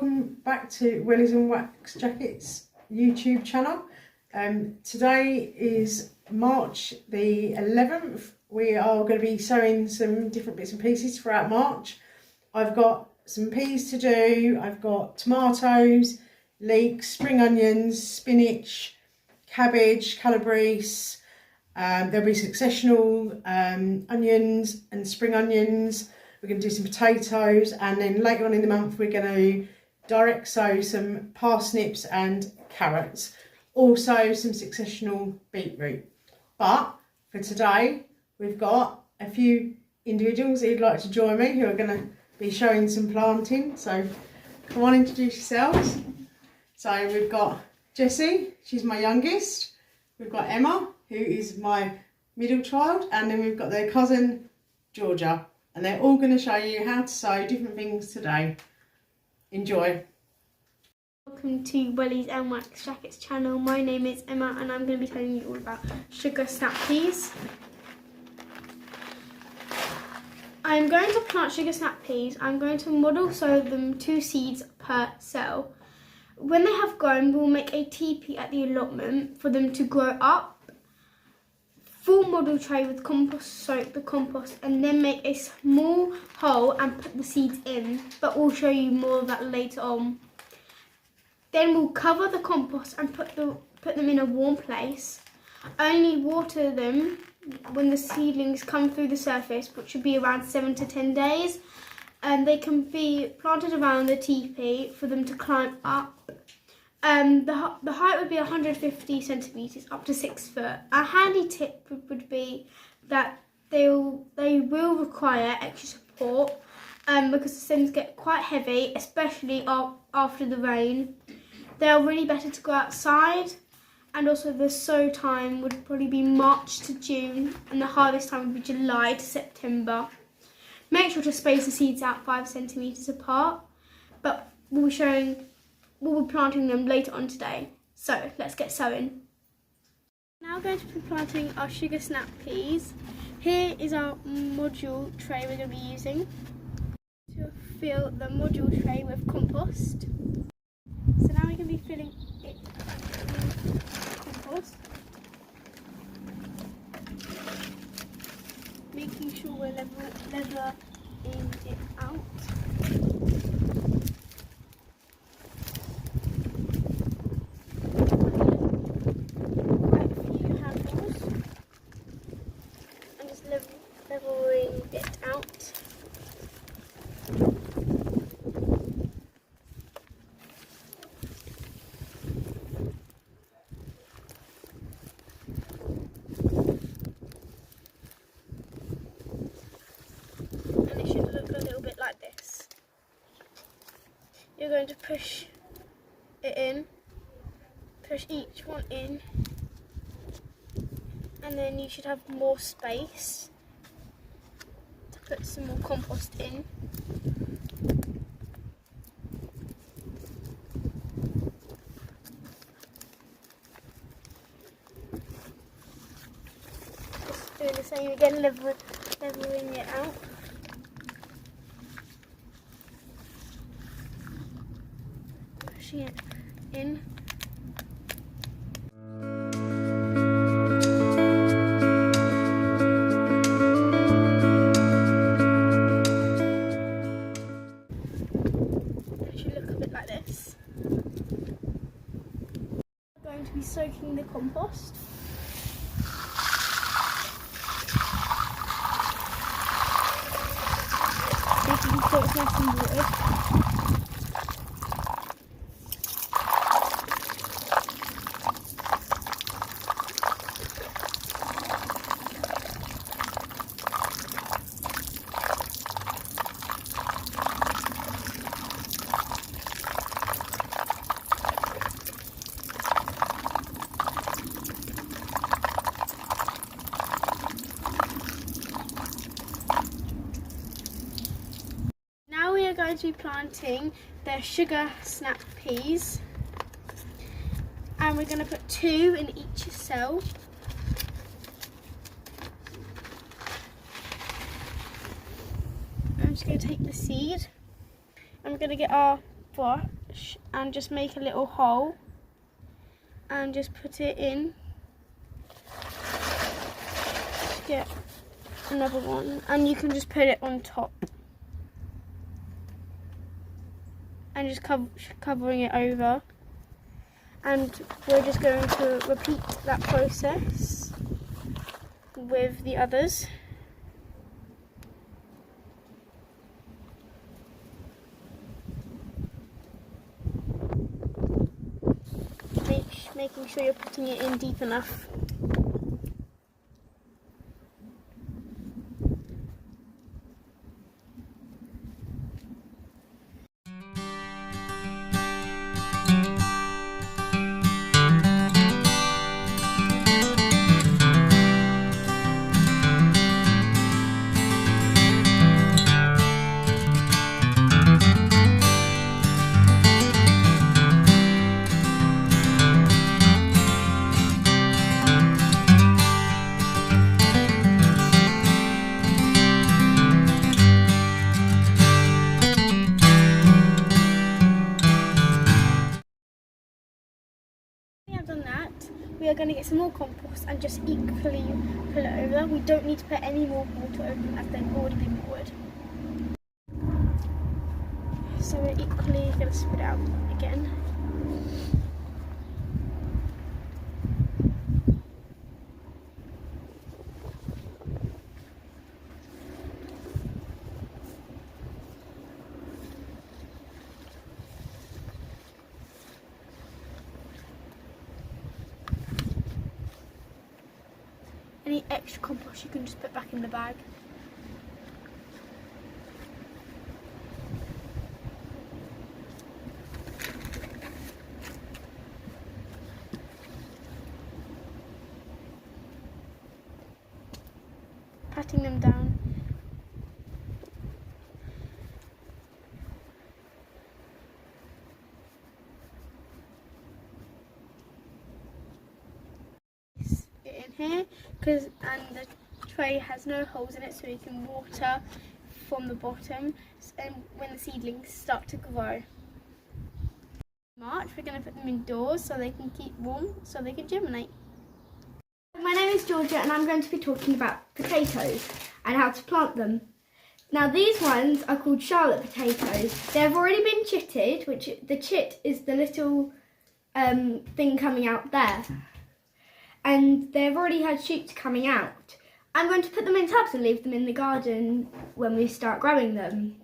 welcome back to Wellies and Wax Jackets YouTube channel. Today is March the 11th. We are going to be sewing some different bits and pieces throughout March. I've got some peas to do, I've got tomatoes, leeks, spring onions, spinach, cabbage, calabrese, there'll be successional onions and spring onions. We're going to do some potatoes, and then later on in the month we're going to direct sow some parsnips and carrots. Also some successional beetroot. But for today we've got a few individuals who'd like to join me who are going to be showing some planting. So come on, introduce yourselves. So we've got Jessie, she's my youngest. We've got Emma, who is my middle child, and then we've got their cousin Georgia. And they're all going to show you how to sew different things today. Enjoy. Welcome to Wellies and Wax Jackets channel. My name is Emma and I'm going to be telling you all about sugar snap peas. I'm going to plant sugar snap peas. I'm going to model sow them 2 seeds per cell. When they have grown, we'll make a teepee at the allotment for them to grow up. Full model tray with compost, soak the compost, and then make a small hole and put the seeds in, but we'll show you more of that later on. Then we'll cover the compost and put them in a warm place. Only water them when the seedlings come through the surface, which should be around 7 to 10 days. And they can be planted around the teepee for them to climb up. The height would be 150 centimetres up to 6 foot. A handy tip would be that they will require extra support because the stems get quite heavy, especially after the rain. They are really better to go outside, and also the sow time would probably be March to June, and the harvest time would be July to September. Make sure to space the seeds out 5 centimetres apart, but we'll be planting them later on today. So let's get sowing. Now we're going to be planting our sugar snap peas. Here is our module tray we're going to be using to fill the module tray with compost. So now we're going to be filling it with compost, making sure we're leveling it out. Leveling it out. And it should look a little bit like this. You're going to push it in, push each one in, and then you should have more space. Put some more compost in. Just doing the same again, leveling it out. Pushing it in. Going to be soaking the compost. Making sure it's nice and watered. Going to be planting the sugar snap peas, and we're going to put 2 in each cell. I'm just going to take the seed, and we're going to get our brush and just make a little hole and just put it in. Get another one, and you can just put it on top and just covering it over. And we're just going to repeat that process with the others. Making sure you're putting it in deep enough. Done that, we are going to get some more compost and just equally put it over. We don't need to put any more water over them as they've already been poured. So we're equally going to spread it out again. Any extra compost you can just put back in the bag. Patting them down. It in here, and the tray has no holes in it, so you can water from the bottom and when the seedlings start to grow. March, we're going to put them indoors so they can keep warm, so they can germinate. My name is Georgia and I'm going to be talking about potatoes and how to plant them. Now these ones are called Charlotte potatoes. They've already been chitted, which the chit is the little thing coming out there. And they've already had shoots coming out. I'm going to put them in tubs and leave them in the garden when we start growing them.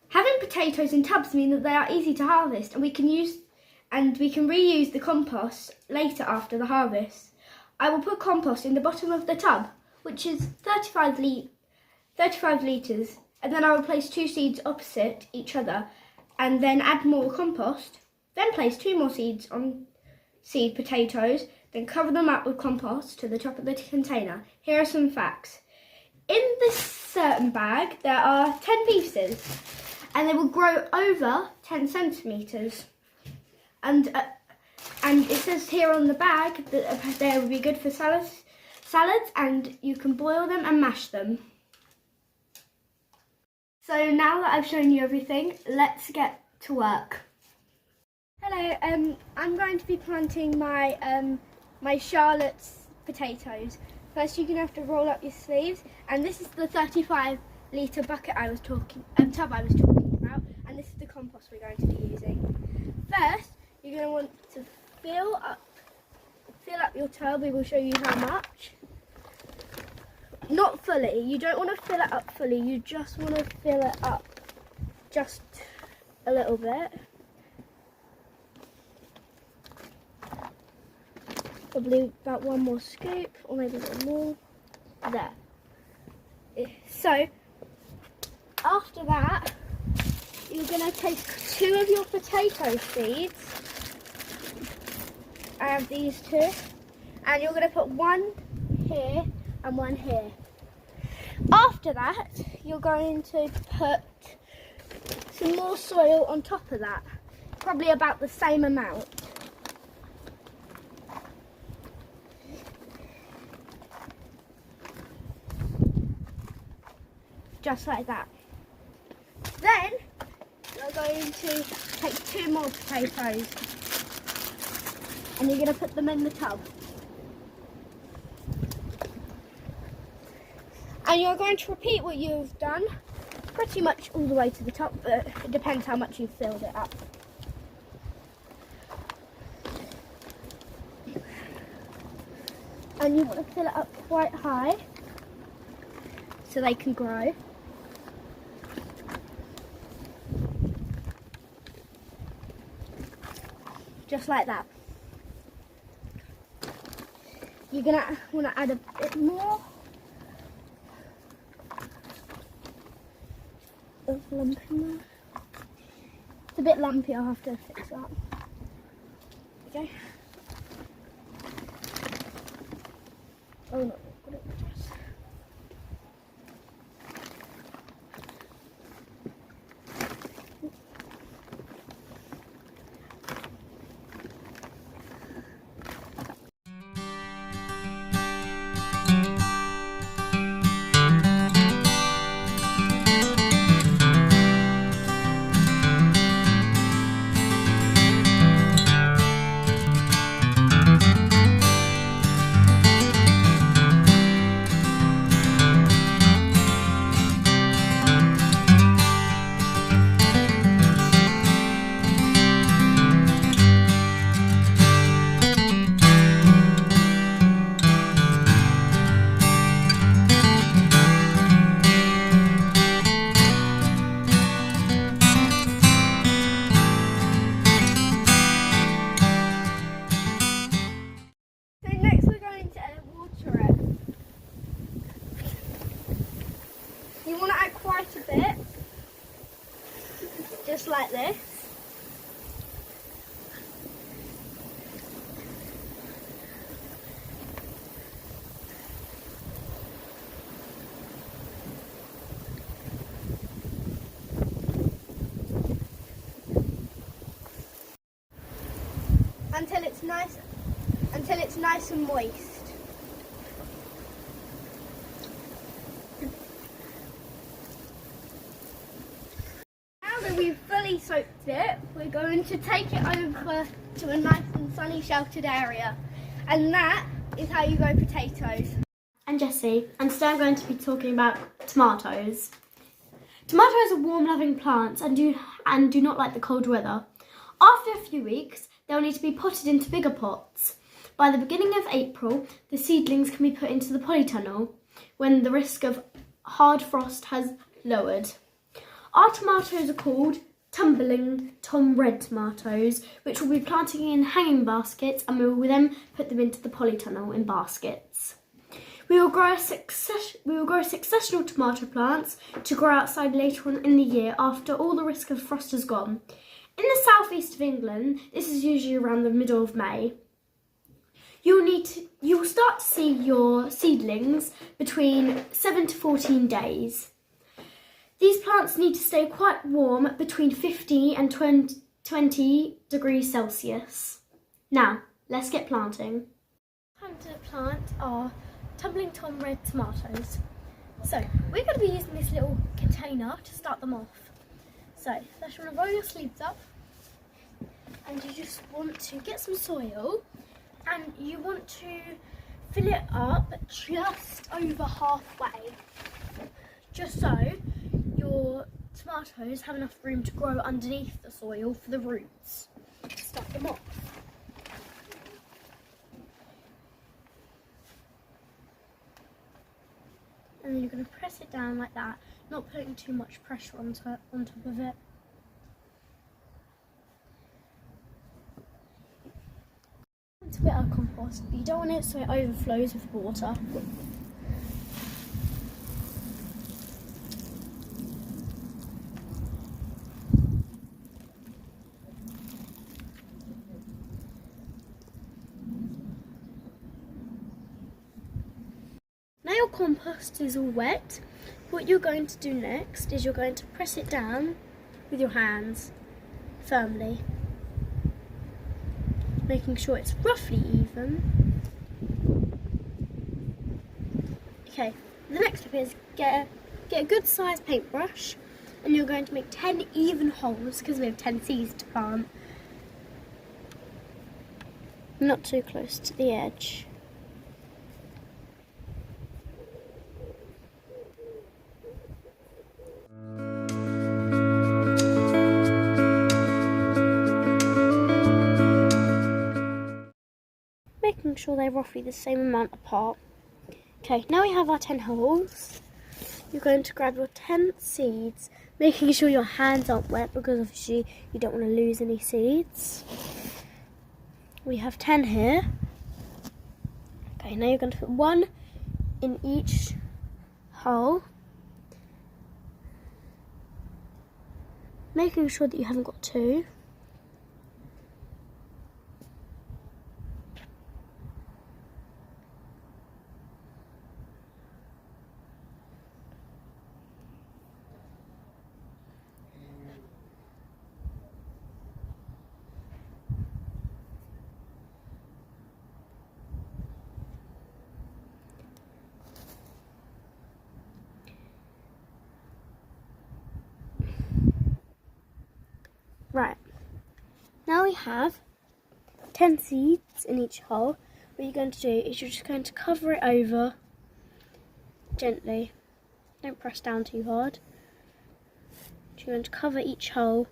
Having potatoes in tubs means that they are easy to harvest, and we can reuse the compost later after the harvest. I will put compost in the bottom of the tub, which is 35 litres, and then I will place 2 seeds opposite each other and then add more compost, then place 2 more seeds on seed potatoes, then cover them up with compost to the top of the container. Here are some facts. In this certain bag there are 10 pieces and they will grow over 10 centimetres. And it says here on the bag that they will be good for salads, and you can boil them and mash them. So now that I've shown you everything, let's get to work. Hello, I'm going to be planting my my Charlotte's potatoes. First you're going to have to roll up your sleeves, and this is the 35-litre bucket tub I was talking about, and this is the compost we're going to be using. First, you're going to want to fill up your tub. We will show you how much. Not fully. You don't want to fill it up fully. You just want to fill it up just a little bit. Probably about 1 more scoop, or maybe a little more. There. So, after that, you're going to take 2 of your potato seeds. I have these 2. And you're going to put 1 here and 1 here. After that, you're going to put some more soil on top of that. Probably about the same amount. Just like that. Then you're going to take 2 more potatoes and you're going to put them in the tub. And you're going to repeat what you've done pretty much all the way to the top, but it depends how much you've filled it up. And you want to fill it up quite high so they can grow. Just like that. You're going to want to add a bit more of lump in there. It's a bit lumpy, I'll have to fix that. Okay. Oh no, got it. You want to add quite a bit, just like this. Until it's nice and moist. We've fully soaked it, we're going to take it over to a nice and sunny sheltered area, and that is how you grow potatoes. I'm Jessie, and today I'm going to be talking about tomatoes. Tomatoes are warm loving plants and do not like the cold weather. After a few weeks they'll need to be potted into bigger pots. By the beginning of April the seedlings can be put into the polytunnel when the risk of hard frost has lowered. Our tomatoes are called tumbling Tom red tomatoes, which we'll be planting in hanging baskets, and we will then put them into the polytunnel in baskets. We will grow successional tomato plants to grow outside later on in the year after all the risk of frost has gone. In the southeast of England, this is usually around the middle of May. You will start to see your seedlings between 7 to 14 days. These plants need to stay quite warm between 15 and 20 degrees Celsius. Now, let's get planting. Time to plant our tumbling Tom red tomatoes. So, we're going to be using this little container to start them off. So, first you want to roll your sleeves up, and you just want to get some soil, and you want to fill it up just over halfway, just so your tomatoes have enough room to grow underneath the soil for the roots to start them off. And then you're going to press it down like that, not putting too much pressure on top of it. It's a bit of compost, but you don't want it so it overflows with water. Now your compost is all wet, what you're going to do next is you're going to press it down with your hands firmly, making sure it's roughly even. Okay, the next step is get a good sized paintbrush And you're going to make 10 even holes because we have 10 seeds to plant. Not too close to the edge. Making sure they're roughly the same amount apart. Okay, now we have our 10 holes. You're going to grab your 10 seeds, making sure your hands aren't wet because obviously you don't want to lose any seeds. We have 10 here. Okay, now you're going to put one in each hole, making sure that you haven't got two. Right, now we have 10 seeds in each hole. What you're going to do is you're just going to cover it over gently. Don't press down too hard. You're going to cover each hole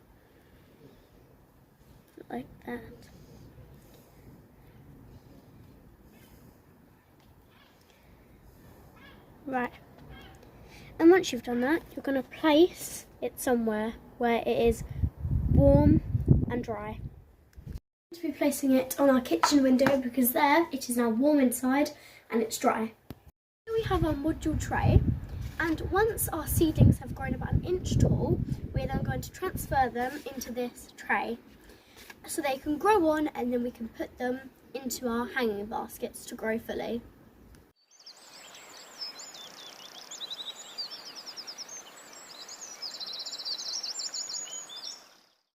like that. Right, and once you've done that, you're going to place it somewhere where it is warm and dry. To be placing it on our kitchen window because there it is now warm inside and it's dry. Here we have our module tray, and once our seedlings have grown about an inch tall, we're then going to transfer them into this tray so they can grow on, and then we can put them into our hanging baskets to grow fully.